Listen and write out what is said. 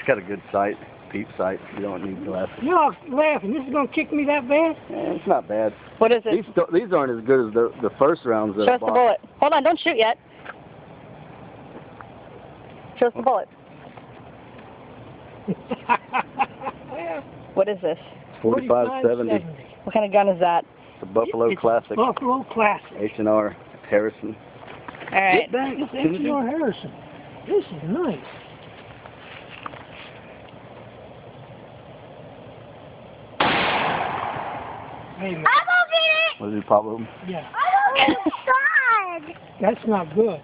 It's got a good sight, peep sight. You don't need glasses. You're all laughing. This is going to kick me that bad? It's not bad. What is it? These aren't as good as the first rounds that Show I us the bought. bullet. Hold on, don't shoot yet. Show us the bullet. What is this? 45-70. What kind of gun is that? It's a Buffalo It's Classic. Buffalo Classic. H&R Harrison. All right. It's H&R Harrison. This is nice. Hey, man. Was it Pablo? Yeah. I don't get a shot. That's not good.